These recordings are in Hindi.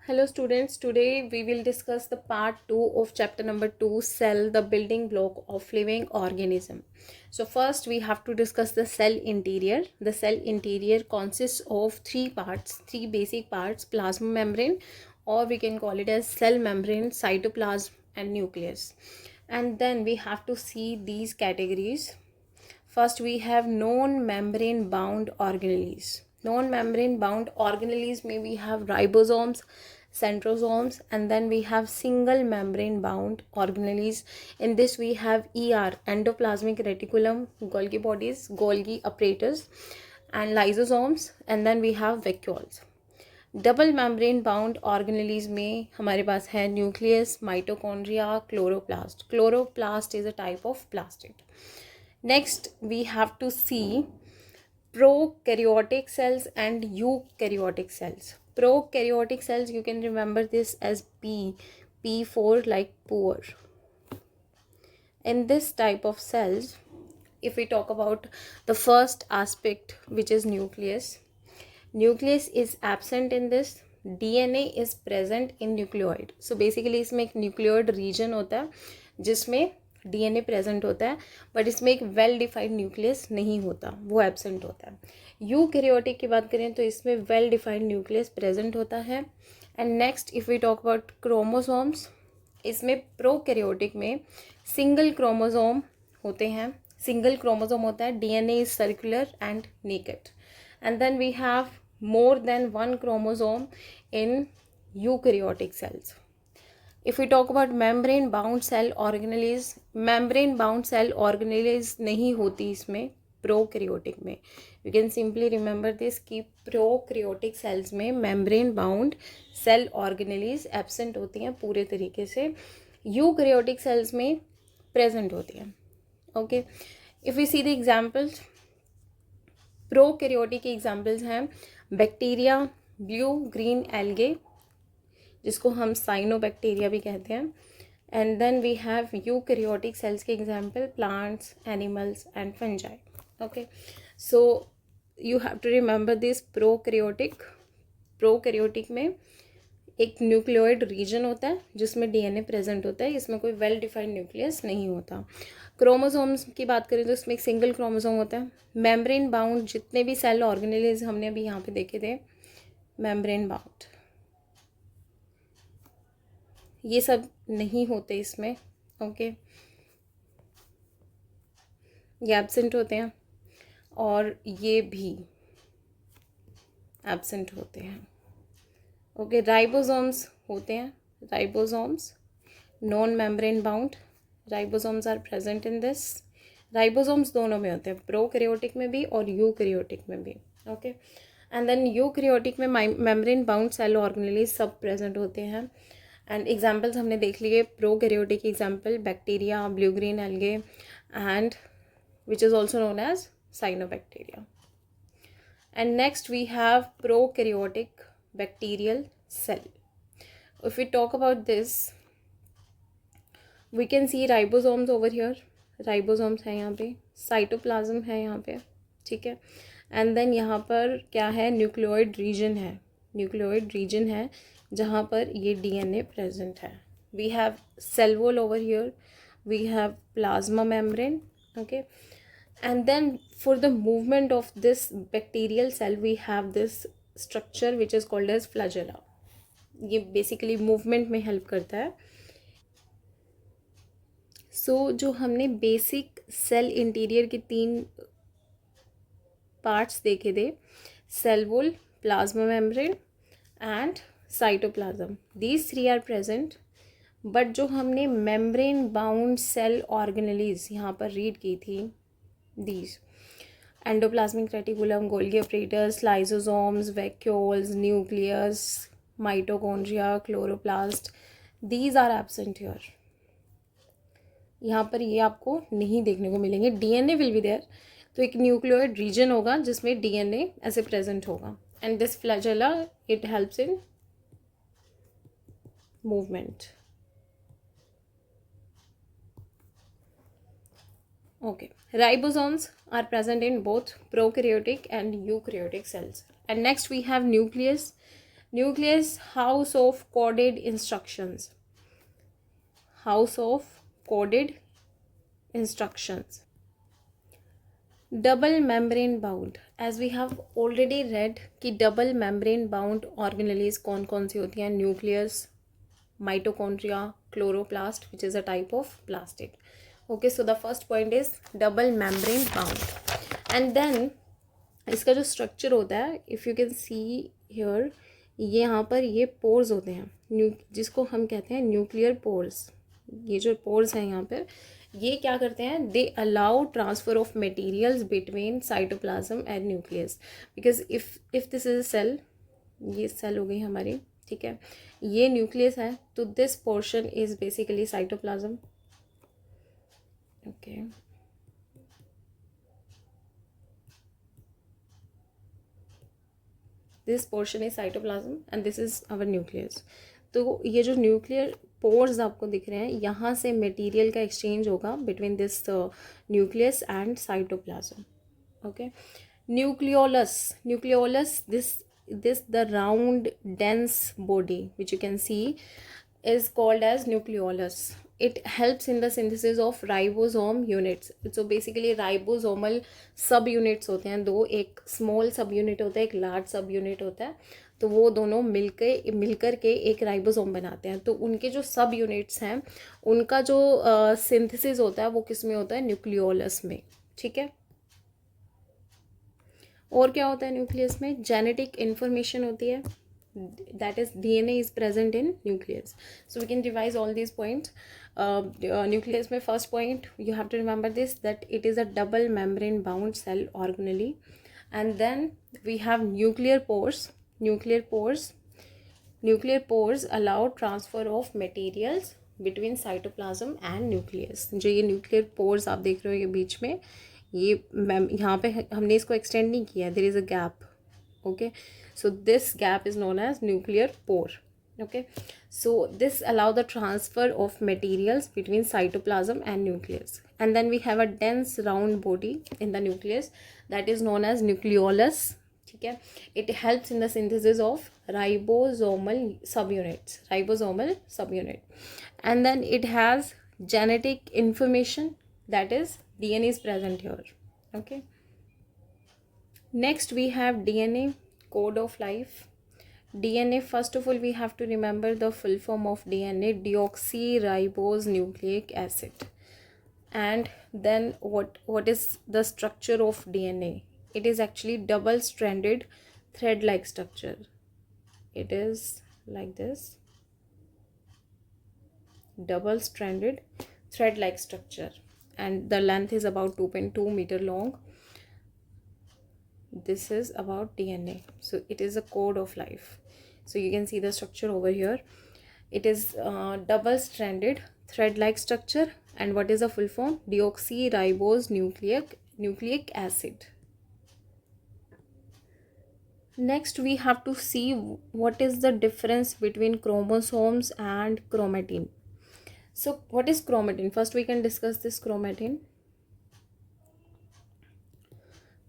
Hello students, today we will discuss the part 2 of chapter number 2, cell, the building block of living organism. So first we have to discuss the cell interior. The cell interior consists of three basic parts: plasma membrane, or we can call it as cell membrane, cytoplasm and nucleus. And then we have to see these categories. First we have non-membrane bound organelles. Non-membrane bound organelles may we have ribosomes, centrosomes, and then we have single membrane bound organelles. In this we have ER, endoplasmic reticulum, Golgi bodies, Golgi apparatus, and lysosomes, and then we have vacuoles. Double membrane bound organelles में हमारे पास है nucleus, mitochondria, chloroplast. Chloroplast is a type of plastid. Next, we have to see prokaryotic cells and eukaryotic cells. Prokaryotic cells, you can remember this as P for like poor. In this type of cells, if we talk about the first aspect, which is nucleus is absent in this. DNA is present in nucleoid. So basically इसमें एक nucleoid region होता है जिसमें DNA प्रेजेंट होता है, बट इसमें एक वेल डिफाइंड न्यूक्लियस नहीं होता, वो एब्सेंट होता है. यूकैरियोटिक की बात करें तो इसमें वेल डिफाइंड न्यूक्लियस प्रेजेंट होता है. And next if we talk about chromosomes, इसमें प्रोकैरियोटिक में सिंगल क्रोमोसोम होते हैं. सिंगल क्रोमोसोम होता है. DNA is circular and naked. And then we have more than one chromosome in eukaryotic cells. If we talk about membrane bound cell organelles, membrane bound cell organelles नहीं होती इसमें प्रोकैरियोटिक में. You can simply remember this कि प्रोकैरियोटिक सेल्स में membrane bound cell organelles absent होती हैं पूरे तरीके से. यूकैरियोटिक सेल्स में प्रेजेंट होती हैं. Okay, if we see the examples, prokaryotic के एग्जाम्पल्स हैं बैक्टीरिया, ब्लू ग्रीन एल्गे जिसको हम साइनोबैक्टीरिया भी कहते हैं. And then we have eukaryotic cells के example plants, animals and fungi. Okay, so you have to remember this. Prokaryotic में एक न्यूक्लियोइड रीजन होता है जिसमें DNA प्रेजेंट होता है. इसमें कोई वेल डिफाइंड न्यूक्लियस नहीं होता. क्रोमोसोम्स की बात करें तो इसमें एक सिंगल क्रोमोसोम होता है. मेम्ब्रेन बाउंड जितने भी सेल ऑर्गेनेल्स हमने अभी यहाँ पे देखे थे, मेम्ब्रेन बाउंड, ये सब नहीं होते इसमें. ओके, ये एब्सेंट होते हैं और ये भी एब्सेंट होते हैं. ओके, राइबोसोम्स होते हैं. Ribosomes non membrane bound, ribosomes are present in this. Ribosomes दोनों में होते हैं, प्रोकैरियोटिक में भी और यूकैरियोटिक में भी. ओके, एंड देन यूकैरियोटिक में मेम्ब्रेन बाउंड सेल ऑर्गेनेल्स सब प्रेजेंट होते हैं. एंड एग्जाम्पल्स हमने देख लिए. Prokaryotic example bacteria, blue green algae, and which is also known as cyanobacteria. And next we have prokaryotic bacterial cell. If we talk about this, we can see ribosomes over here. ribosomes है यहाँ पे, cytoplasm है यहाँ पे, ठीक है. एंड देन यहाँ पर क्या है, न्यूक्लियोइड रीजन है. न्यूक्लियोइड रीजन है जहाँ पर ये DNA प्रेजेंट है. We have cell wall over here, we have plasma membrane. Okay, and then for the movement of this bacterial cell we have this structure which is called as flagella. ये बेसिकली मूवमेंट में हेल्प करता है. सो जो हमने बेसिक सेल इंटीरियर के 3 पार्ट्स देखे थे, cell wall, plasma membrane and cytoplasm, these 3 are present. But जो हमने मेम्ब्रेन बाउंड सेल ऑर्गेनेल्स यहाँ पर रीड की थी, these endoplasmic reticulum, Golgi apparatus, lysosomes, vacuoles, nucleus, mitochondria, chloroplast, these are absent here. यहाँ पर ये आपको नहीं देखने को मिलेंगे. DNA will be there, तो एक न्यूक्लियोइड रीजन होगा जिसमें DNA ऐसे प्रेजेंट होगा. And this flagella it helps in movement. Okay, ribosomes are present in both prokaryotic and eukaryotic cells. And next we have nucleus. Nucleus, house of coded instructions. House of coded instructions. Double membrane bound. As we have already read कि double membrane bound organelles कौन कौन सी होती हैं? Nucleus, mitochondria, chloroplast, which is a type of plastid. Okay, so the first point is double membrane bound. And then इसका जो स्ट्रक्चर होता है, if you can see here, ये यहाँ पर ये पोर्स होते हैं, जिसको हम कहते हैं न्यूक्लियर पोर्स. ये जो पोर्स हैं यहाँ पर, ये क्या करते हैं? They allow transfer of materials between cytoplasm and nucleus. Because if this is a cell, ये सेल हो गई हमारी, ठीक है, ये न्यूक्लियस है, तो this portion is basically cytoplasm. Okay, this portion is cytoplasm and this is our nucleus. तो ये जो न्यूक्लियर पोर्स आपको दिख रहे हैं, यहाँ से मटेरियल का एक्सचेंज होगा between this nucleus and cytoplasm. Okay, nucleolus, this the round dense body which you can see is called as nucleolus. It helps in the synthesis of ribosome units. So basically ribosomal सब units होते हैं दो, एक small सब unit होता है, एक large सब unit होता है. तो वो दोनों मिलकर के एक राइबोसोम बनाते हैं. तो उनके जो सब यूनिट्स हैं, उनका जो सिंथेसिस होता है वो किस में होता है? न्यूक्लियोलस में. ठीक है. और क्या होता है न्यूक्लियस में? जेनेटिक इन्फॉर्मेशन होती है, that is DNA is present in nucleus. So we can revise all these points. Nucleus में first point you have to remember this, that it is a double membrane bound cell organelle. And then we have nuclear pores. Nuclear pores allow transfer of materials between cytoplasm and nucleus. जो ये न्यूक्लियर पोर्स आप देख रहे हो ये बीच में, ये यहाँ पे हमने इसको एक्सटेंड नहीं किया, there is a gap. Okay, so this gap is known as nuclear pore. Okay, so this allow the transfer of materials between cytoplasm and nucleus. And then we have a dense round body in the nucleus that is known as nucleolus. ठीक है, it helps in the synthesis of ribosomal subunit. And then it has genetic information, that is DNA is present here. Okay, next we have DNA, code of life. DNA, first of all we have to remember the full form of DNA, deoxyribose nucleic acid. And then what is the structure of DNA? It is actually double stranded thread like structure. It is like this, double stranded thread like structure, and the length is about 2.2 meter long. This is about DNA. So it is a code of life. So you can see the structure over here. It is double stranded thread like structure. And what is the full form? Deoxyribose nucleic acid. Next we have to see what is the difference between chromosomes and chromatin. So what is chromatin? First we can discuss this chromatin.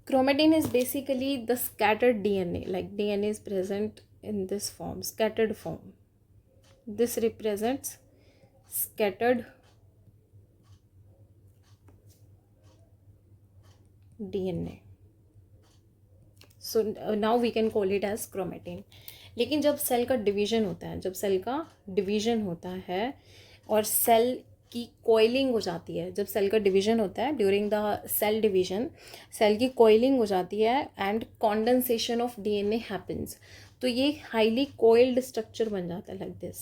Chromatin is basically the scattered DNA, like DNA is present in this form, scattered form. This represents scattered DNA. So now we can call it as chromatin. लेकिन जब सेल का डिवीजन होता है, और सेल की कोइलिंग हो जाती है, जब सेल का डिवीजन होता है, during the cell division cell की कोइलिंग हो जाती है and condensation of DNA happens, तो ये हाईली कोइल्ड स्ट्रक्चर बन जाता है लाइक दिस.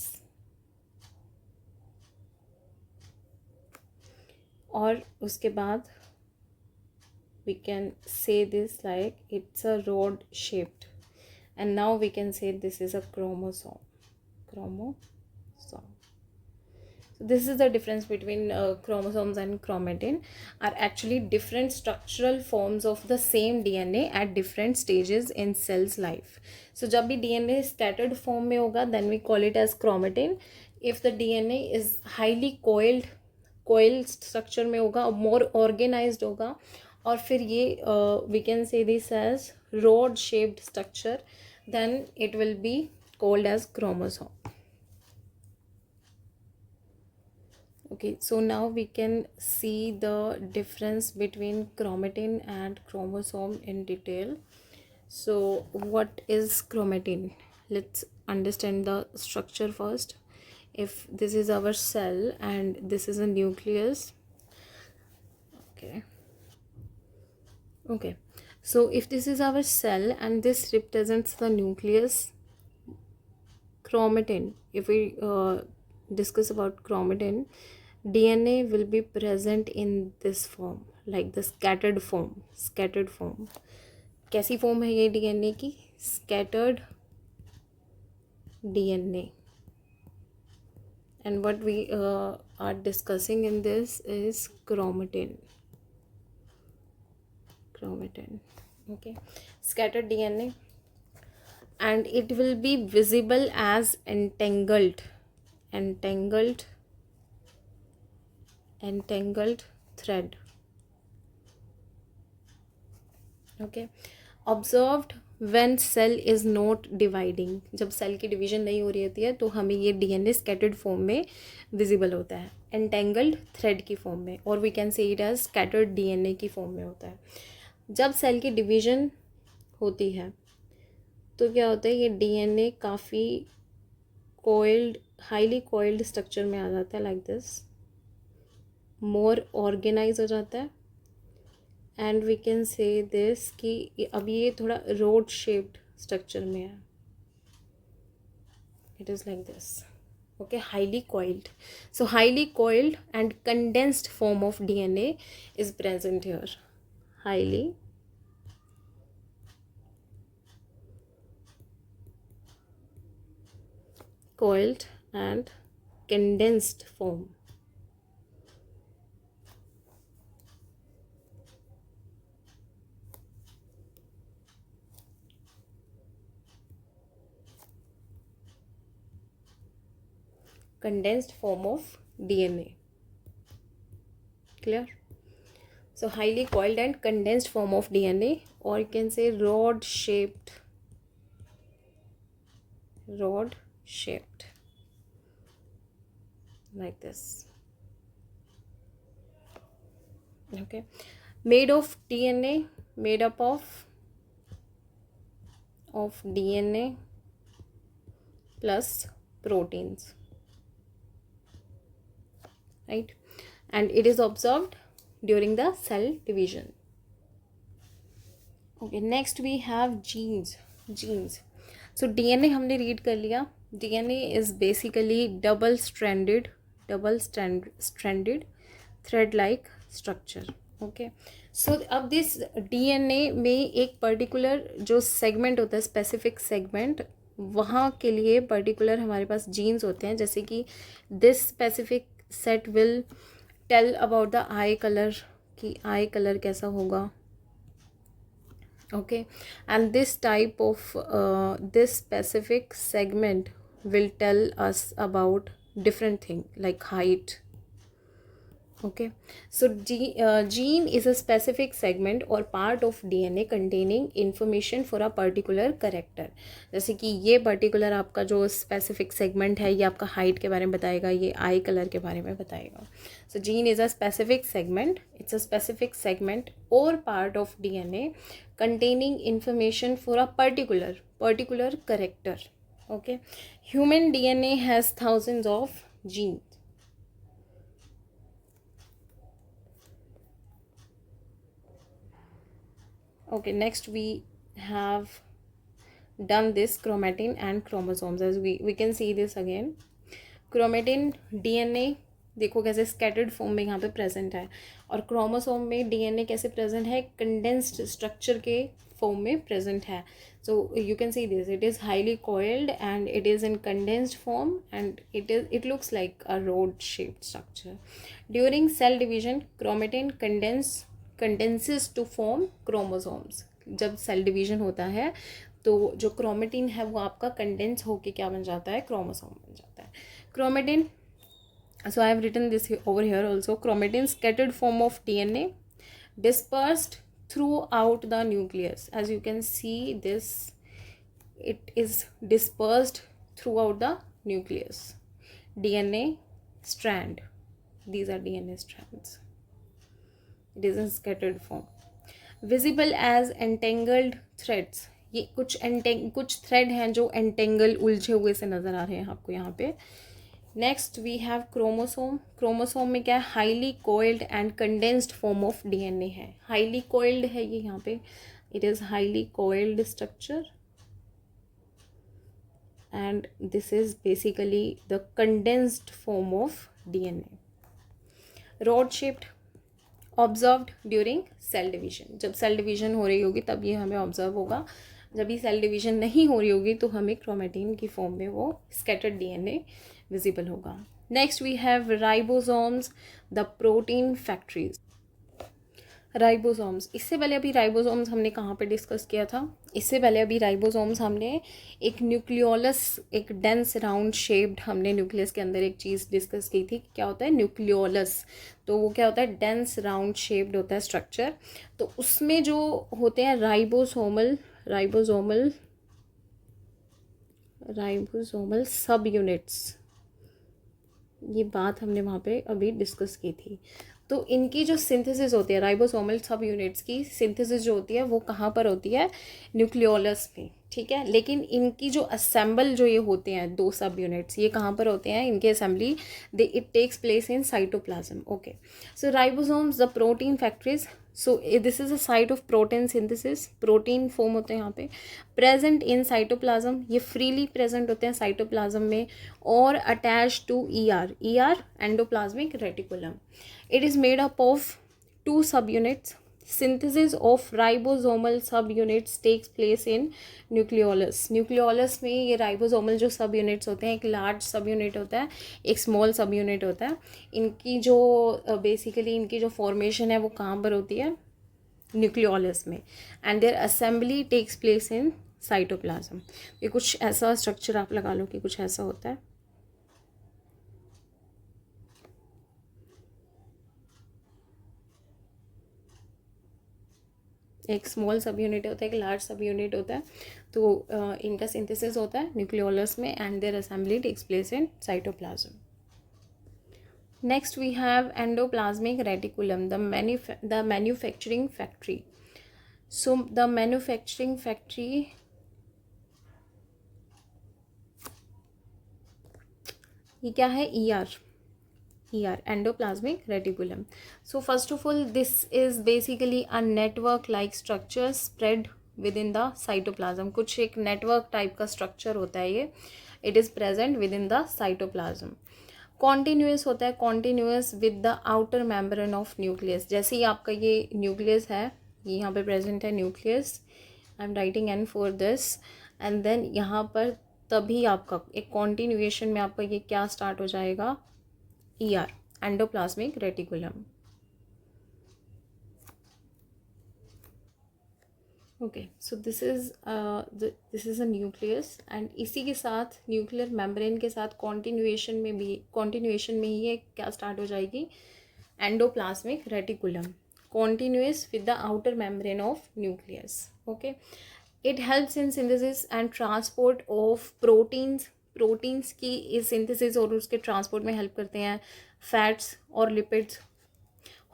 और उसके बाद we can say this like it's a rod shaped, and now we can say this is a chromosome. So this is the difference between chromosomes and chromatin, are actually different structural forms of the same DNA at different stages in cell's life. So जब भी DNA scattered form में होगा, then we call it as chromatin. If the DNA is highly coiled structure में होगा, more organized होगा, और फिर ये we can say this as rod shaped structure, then it will be called as chromosome. Okay, so now we can see the difference between chromatin and chromosome in detail. So what is chromatin? Let's understand the structure first. If this is our cell and this is a nucleus, okay, so if this is our cell and this represents the nucleus, chromatin, if we discuss about chromatin, DNA will be present in this form, like the scattered form. कैसी फॉर्म है ये DNA की? Scattered DNA. And what we are discussing in this is chromatin. Okay, scattered DNA, and it will be visible as entangled thread. Okay, observed when cell is not dividing. जब सेल की डिवीजन नहीं हो रही होती है तो हमें ये DNA scattered फॉर्म में विजिबल होता है, entangled thread की फॉर्म में, और we can say it as scattered DNA की फॉर्म में होता है. जब सेल की डिवीजन होती है तो क्या होता है, ये DNA काफ़ी कोइल्ड, हाईली कोइल्ड स्ट्रक्चर में आ जाता है, लाइक दिस, मोर ऑर्गेनाइज हो जाता है. And we can say this कि अब ये थोड़ा रोड शेप्ड स्ट्रक्चर में है. It is like this. Okay, highly coiled. So highly coiled and condensed form of DNA is present here. Highly coiled and condensed form. Condensed form of DNA. Clear? So highly coiled and condensed form of DNA, or you can say rod shaped, like this. Okay, made of DNA, made up of DNA plus proteins, right? And it is observed during the cell division. Okay, next we have genes. So DNA हमने read कर लिया. DNA is basically double stranded thread like structure. Okay, so अब this DNA में एक particular जो segment होता है, specific segment, वहाँ के लिए particular हमारे पास genes होते हैं. जैसे कि this specific set will tell about the eye color, कि eye color कैसा होगा. Okay, and this type of this specific segment will tell us about different thing like height. Okay, so gene is a specific segment or part of DNA containing information for a particular character. जैसे कि ये particular आपका जो specific segment है, ये आपका height के बारे में बताएगा, ये eye color के बारे में बताएगा. So gene is a specific segment. It's a specific segment or part of DNA containing information for a particular character. Okay, human DNA has thousands of genes. Okay, next we have done this chromatin and chromosomes. As we can see this again. Chromatin DNA देखो कैसे स्कैटर्ड फॉर्म में यहाँ पे प्रेजेंट है, और क्रोमोसोम में डीएनए कैसे प्रेजेंट है, कंडेंस्ड स्ट्रक्चर के फॉर्म में प्रेजेंट है. So you can see this, it is highly coiled and it is in condensed form and it looks like a rod shaped structure. During cell division, chromatin condenses to form chromosomes. जब सेल डिवीजन होता है तो जो क्रोमेटिन है वो आपका कंडेंस होके क्या बन जाता है, क्रोमोसोम बन जाता है. Chromatin, so I have written this over here also. Chromatin, scattered form of DNA dispersed throughout the nucleus. As you can see this, it is dispersed throughout the nucleus. DNA strand, these are DNA strands. It is in scattered form. Visible as entangled threads, ये कुछ थ्रेड हैं जो एंटेंगल उलझे हुए से नज़र आ रहे हैं आपको यहाँ पे. Next we have chromosome. Chromosome में क्या है, highly coiled and condensed form of DNA है. हाईली कोइल्ड है ये यहाँ पे, it is highly coiled structure and this is basically the condensed form of DNA. Rod shaped, observed during cell division. जब सेल डिवीजन हो रही होगी तब ये हमें ऑब्जर्व होगा. जब ये सेल डिवीजन नहीं हो रही होगी तो हमें क्रोमेटिन की फॉर्म में वो स्कैटर्ड डीएनए विजिबल होगा. Next we have ribosomes, the protein factories. Ribosomes, इससे पहले अभी राइबोसोम्स हमने कहाँ पे डिस्कस किया था, इससे पहले अभी राइबोसोम्स हमने एक न्यूक्लियोलस, एक डेंस राउंड शेप्ड हमने न्यूक्लियस के अंदर एक चीज़ डिस्कस की थी. क्या होता है न्यूक्लियोलस, तो वो क्या होता है, डेंस राउंड शेप्ड होता है स्ट्रक्चर. तो उसमें जो होते हैं राइबोसोमल सब यूनिट्स, ये बात हमने वहाँ पे अभी डिस्कस की थी. तो इनकी जो सिंथेसिस होती है, राइबोसोमल सब यूनिट्स की सिंथेसिस जो होती है वो कहाँ पर होती है, न्यूक्लियोलस में. ठीक है, लेकिन इनकी जो असेंबल जो ये होते हैं दो सब यूनिट्स, ये कहाँ पर होते हैं, इनके assembly it takes place in cytoplasm. Okay, so ribosomes the protein factories. So this is a site of protein synthesis. Protein form होते हैं यहाँ पे, प्रेजेंट इन साइटोप्लाज्म, ये फ्रीली प्रेजेंट होते हैं साइटोप्लाज्म में, और attach to ER endoplasmic reticulum. It is made up of two subunits. Synthesis of ribosomal subunits takes place in nucleolus. nucleolus में ये ribosomal जो subunits होते हैं, एक large subunit होता है, एक small subunit होता है. इनकी जो basically इनकी जो formation है वो कहाँ पर होती है, nucleolus में, and their assembly takes place in cytoplasm. ये कुछ ऐसा structure आप लगा लो कि कुछ ऐसा होता है. एक स्मॉल सब यूनिट होता है, एक लार्ज सब यूनिट होता है. तो इनका सिंथेसिस होता है न्यूक्लियोलस में and their assembly takes place in cytoplasm. Next we have endoplasmic reticulum, the manufacturing factory. So the manufacturing factory, ये क्या है, endoplasmic reticulum. So first of all, this is basically a network like structure spread within the cytoplasm. कुछ एक network type का structure होता है ये. It is present within the cytoplasm. Continuous होता है, continuous with the outer membrane of nucleus. जैसे ही आपका ये nucleus है, ये यहाँ पे present है nucleus. I'm writing N for this. And then यहाँ पर तभी आपका एक continuation में आपका ये क्या start हो जाएगा, ER, endoplasmic reticulum. Okay, so this is a nucleus and इसी के साथ न्यूक्लियर मेम्ब्रेन के साथ continuation में ही ये क्या स्टार्ट हो जाएगी, endoplasmic reticulum, continuous with the outer membrane of nucleus. Okay, it helps in synthesis and transport of proteins. Proteins की सिंथेसिस और उसके ट्रांसपोर्ट में हेल्प करते हैं, फैट्स और लिपिड्स.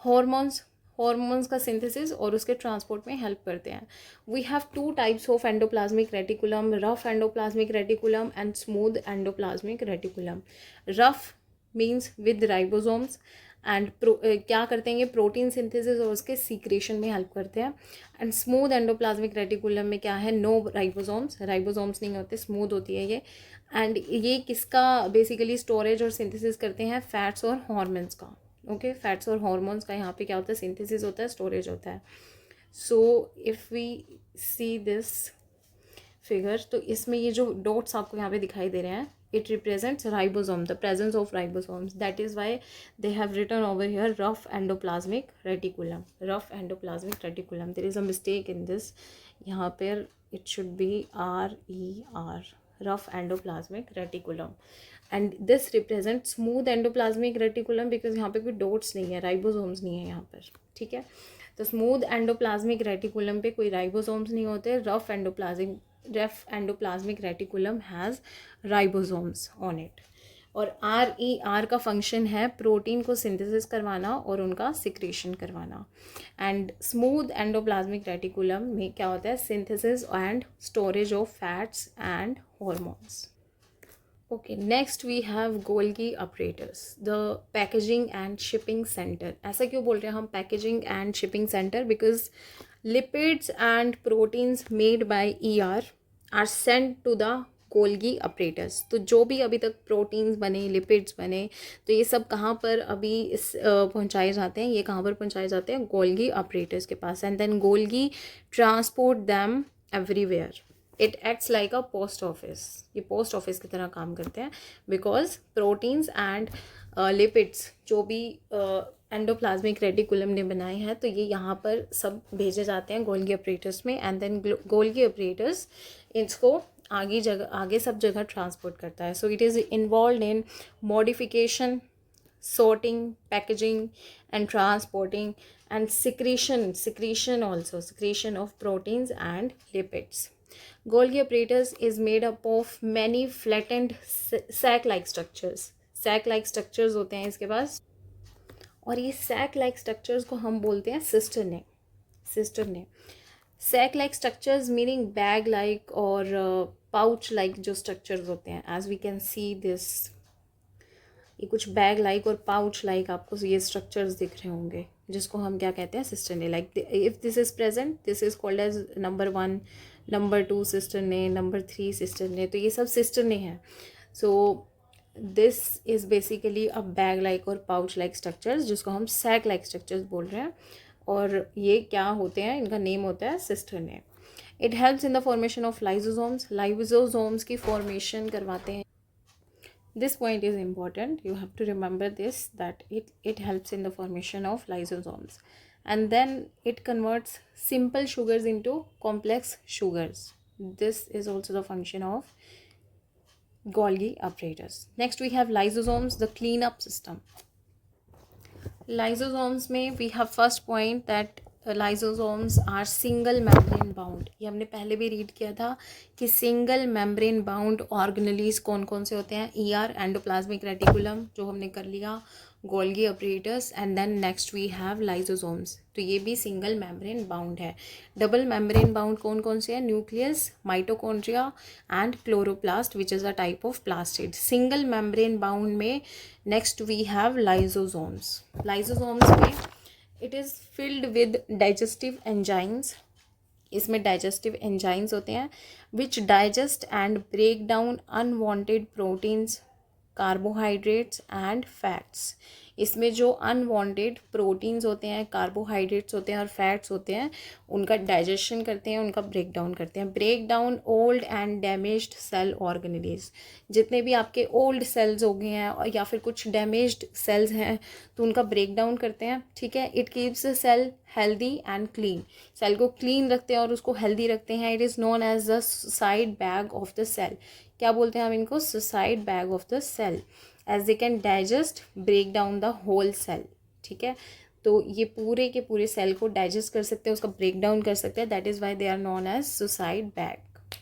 हॉर्मोन्स का सिंथेसिस और उसके ट्रांसपोर्ट में हेल्प करते हैं. We have two types of endoplasmic reticulum, rough endoplasmic reticulum and smooth endoplasmic reticulum. Rough means with ribosomes and क्या करते हैं, ये प्रोटीन सिंथेसिस और उसके सीक्रेशन में हेल्प करते हैं. एंड स्मूथ एंडोप्लाज्मिक रेटिकुलम में क्या है, नो राइबोसोम्स नहीं होते, स्मूथ होती है ये. एंड ये किसका बेसिकली स्टोरेज और सिंथेसिस करते हैं, फैट्स और हॉर्मोन्स का. ओके, फैट्स और हॉर्मोन्स का यहाँ पे क्या होता है, सिंथेसिस होता है, स्टोरेज होता है. So if we see this figure, तो इसमें ये जो डॉट्स आपको यहाँ पे दिखाई दे रहे हैं, it represents ribosome, the presence of ribosomes. That is why they have written over here rough endoplasmic reticulum. There is a mistake in this. यहाँ पर it should be RER, rough endoplasmic reticulum. And this represents smooth endoplasmic reticulum because यहाँ पे कोई dots नहीं है, ribosomes नहीं है यहाँ पर. ठीक है, तो स्मूथ एंडोप्लाज्मिक रेटिकुलम पे कोई राइबोसोम्स नहीं होते, rough ref endoplasmic reticulum has ribosomes on it. और RER का फंक्शन है प्रोटीन को सिंथेसिस करवाना और उनका सिक्रेशन करवाना. एंड स्मूथ एंडोप्लाज्मिक रेटिकुलम में क्या होता है? Synthesis and storage of fats and hormones. Okay, next we have Golgi apparatus, the packaging and shipping center. ऐसा क्यों बोल रहे हैं हम packaging and shipping center? Because lipids and proteins made by ER are sent to the Golgi apparatus. तो जो भी अभी तक प्रोटीन्स बने, लिपिड्स बने, तो ये सब कहाँ पर अभी पहुँचाए जाते हैं? ये कहाँ पर पहुँचाए जाते हैं? गोल्गी apparatus के पास. And then Golgi transport them everywhere. It acts like a post office. ये पोस्ट ऑफिस की तरह काम करते हैं बिकॉज प्रोटीन्स एंड लिपिड्स जो भी एंडोप्लाज्मिक रेटिकुलम ने बनाए हैं तो ये यहाँ पर सब भेजे जाते हैं गोल्गी अपरेटस में. एंड देन गोल्गी अपरेटस इसको आगे सब जगह ट्रांसपोर्ट करता है. सो it is involve in modification, sorting, packaging and transporting, and secretion of proteins and lipids. Golgi apparatus is made up of many flattened sac-like structures. sac-like structures होते हैं इसके पास, और ये sac-like structures को हम बोलते हैं cisternae. sac-like structures meaning bag-like और pouch-like जो structures होते हैं. as we can see this, ये कुछ बैग लाइक और पाउच लाइक आपको ये स्ट्रक्चर्स दिख रहे होंगे जिसको हम क्या कहते हैं? Cisternae. Like if this is present, this is called as number 1, number 2 cisternae, number 3 cisternae. तो ये सब सिस्टर्ने हैं. So this is basically a bag like और पाउच लाइक स्ट्रक्चर्स जिसको हम सैक लाइक स्ट्रक्चर्स बोल रहे हैं. और ये क्या होते हैं? इनका नेम होता है cisternae. It helps in the formation of lysosomes. Lysosomes की फॉर्मेशन करवाते हैं. This point is important. You have to remember this, that it helps in the formation of lysosomes. And then it converts simple sugars into complex sugars. This is also the function of Golgi apparatus. Next we have lysosomes, the cleanup system. Lysosomes में we have first point that lysosomes are single membrane bound. ये हमने पहले भी रीड किया था कि सिंगल मेम्ब्रेन बाउंड ऑर्गेनेलीज कौन कौन से होते हैं? ER एंडोप्लाज्मिक रेटिकुलम जो हमने कर लिया, Golgi apparatus, and then next we have lysosomes. तो ये भी सिंगल मेम्ब्रेन बाउंड है. डबल मेम्ब्रेन बाउंड कौन कौन से हैं? Nucleus, mitochondria and chloroplast which is a type of plastid. Single membrane bound में next we have lysosomes. Lysosomes में it is filled with digestive enzymes. इसमें डाइजेस्टिव एंजाइम्स होते हैं which digest and break down unwanted proteins, carbohydrates and fats. इसमें जो अनवांटेड प्रोटीन्स होते हैं, कार्बोहाइड्रेट्स होते हैं और फैट्स होते हैं, उनका डाइजेशन करते हैं, उनका ब्रेक डाउन करते हैं. Break down old and damaged cell organelles. जितने भी आपके ओल्ड सेल्स हो गए हैं और या फिर कुछ डैमेज्ड सेल्स हैं तो उनका ब्रेक डाउन करते हैं. ठीक है. It keeps the cell healthy and clean. Cell को क्लीन रखते हैं और उसको हेल्दी रखते हैं. It is known as the suicide bag of the cell. क्या बोलते हैं हम इनको? Suicide bag of the cell, as they can digest, break down the whole cell. ठीक है. तो ये पूरे के पूरे सेल को डाइजेस्ट कर सकते हैं, उसका ब्रेक डाउन कर सकते हैं. That is why they are known as suicide bag.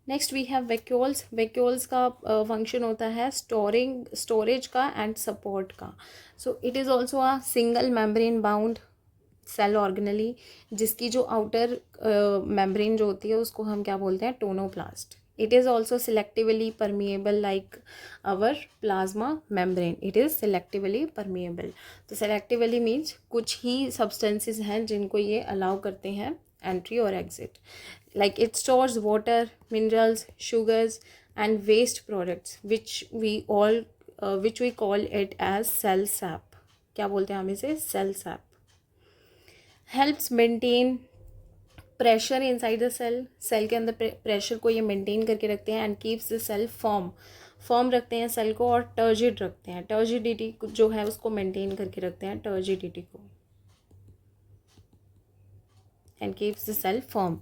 Next we have vacuoles. Vacuoles का फंक्शन होता है स्टोरेज का एंड सपोर्ट का. So it is also a single membrane bound cell organelle जिसकी जो आउटर मेम्ब्रेन जो होती है उसको हम क्या बोलते हैं? Tonoplast. It is also selectively permeable like our plasma membrane. It is selectively permeable. तो selectively means कुछ ही substances हैं जिनको ये allow करते हैं entry और exit. Like it stores water, minerals, sugars and waste products which we call it as cell sap. क्या बोलते हैं हम इसे? Cell sap. Helps maintain pressure inside the cell. Cell के अंदर प्रेशर को ये मेंटेन करके रखते हैं. And keeps the cell form रखते हैं सेल को, और टर्जिड रखते हैं. टर्जिडिटी जो है उसको मेंटेन करके रखते हैं, टर्जिडिटी को. And keeps the cell form.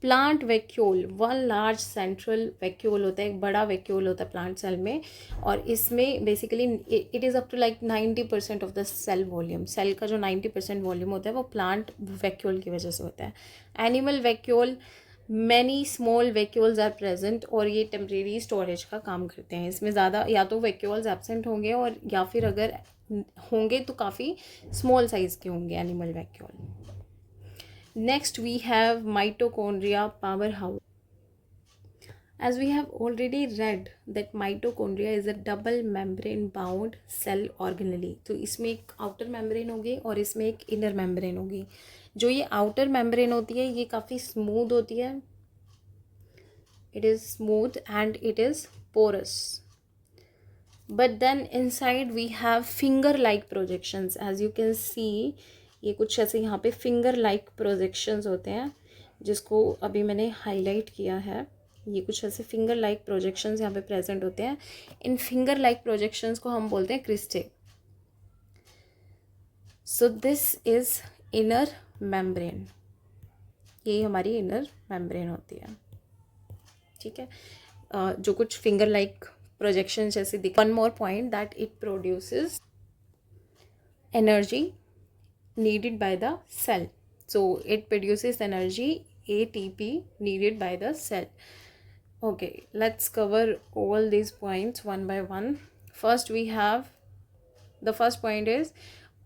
Plant vacuole, one large central vacuole होता है, एक बड़ा वैक्यूल होता है प्लांट सेल में. और इसमें basically it is up to like 90% of the cell volume. Cell का जो 90% वॉल्यूम होता है वो प्लांट वैक्यूल की वजह से होता है. Animal vacuole many small vacuoles are present, और ये टेम्परेरी स्टोरेज का काम करते हैं. इसमें ज़्यादा या तो वैक्यूल्स एब्सेंट होंगे, और या फिर अगर होंगे तो काफ़ी स्मॉल साइज़ के होंगे animal vacuole. Next we have mitochondria power house. As we have already read that mitochondria is a double membrane bound cell organelle. तो इसमें एक outer membrane होगी और इसमें एक inner membrane होगी. जो ये outer membrane होती है ये काफ़ी smooth होती है. It is smooth and it is porous. But then inside we have finger like projections. As you can see ये कुछ ऐसे यहाँ पे finger like projections होते हैं, जिसको अभी मैंने highlight किया है. ये कुछ ऐसे फिंगर लाइक प्रोजेक्शंस यहाँ पे प्रेजेंट होते हैं. इन फिंगर लाइक प्रोजेक्शंस को हम बोलते हैं cristae. So this is inner membrane. ये हमारी इनर मेम्ब्रेन होती है. ठीक है. जो कुछ फिंगर लाइक प्रोजेक्शन जैसे दिख. One more point that it produces energy needed by the cell. So it produces energy ATP needed by the cell. Okay, let's cover all these points one by one. First we have, the first point is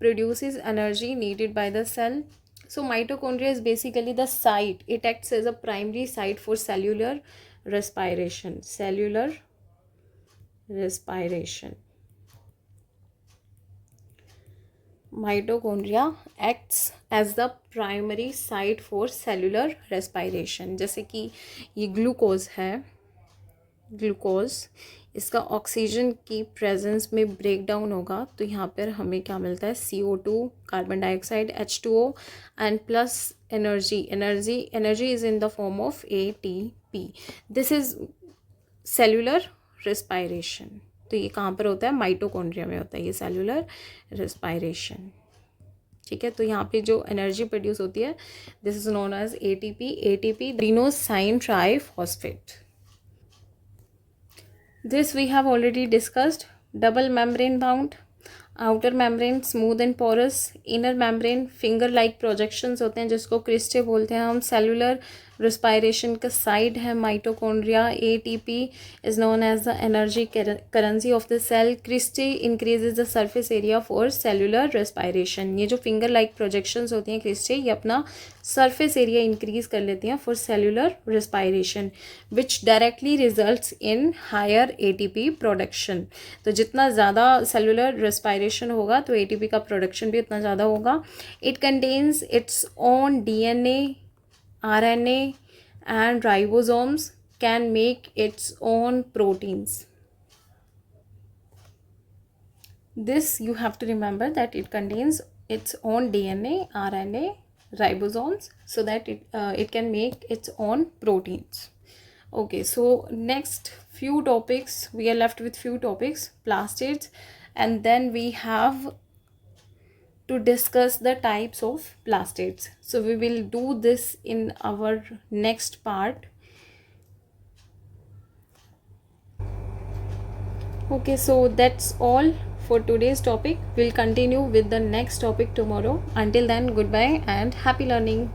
produces energy needed by the cell. So mitochondria is basically the site. It acts as a primary site for cellular respiration. Cellular respiration. Mitochondria acts as the primary site for cellular respiration. जैसे कि ये ग्लूकोज है, ग्लूकोज इसका ऑक्सीजन की प्रेजेंस में ब्रेक डाउन होगा तो यहाँ पर हमें क्या मिलता है, CO2, carbon dioxide, H2O and plus energy. Energy is in the form of ATP. This is cellular respiration. तो ये कहाँ पर होता है, माइटोकॉन्ड्रिया में होता है ये सेल्यूलर रेस्पायरेशन. ठीक है. तो यहाँ पे जो एनर्जी प्रोड्यूस होती है this is known as ATP. Adenosine triphosphate. This we have already discussed. Double membrane bound, outer membrane smooth and porous, inner membrane finger like projections होते हैं जिसको क्रिस्टे बोलते हैं हम. सेलुलर respiration का साइड है mitochondria. ATP is known as the energy currency of the cell. Cristae increases the surface area for cellular respiration. ये जो finger like projections होती हैं क्रिस्टे ये अपना surface area increase कर लेती हैं for cellular respiration, which directly results in higher ATP production. तो जितना ज़्यादा cellular respiration होगा तो ATP का production भी उतना ज़्यादा होगा. It contains its own DNA, RNA and ribosomes can make its own proteins. This you have to remember that it contains its own DNA, RNA, ribosomes so that it can make its own proteins. Okay, so next few topics, we are left with few topics, plastids, and then we have to discuss the types of plastids. So we will do this in our next part. Okay, so that's all for today's topic. We'll continue with the next topic tomorrow. Until then, goodbye and happy learning.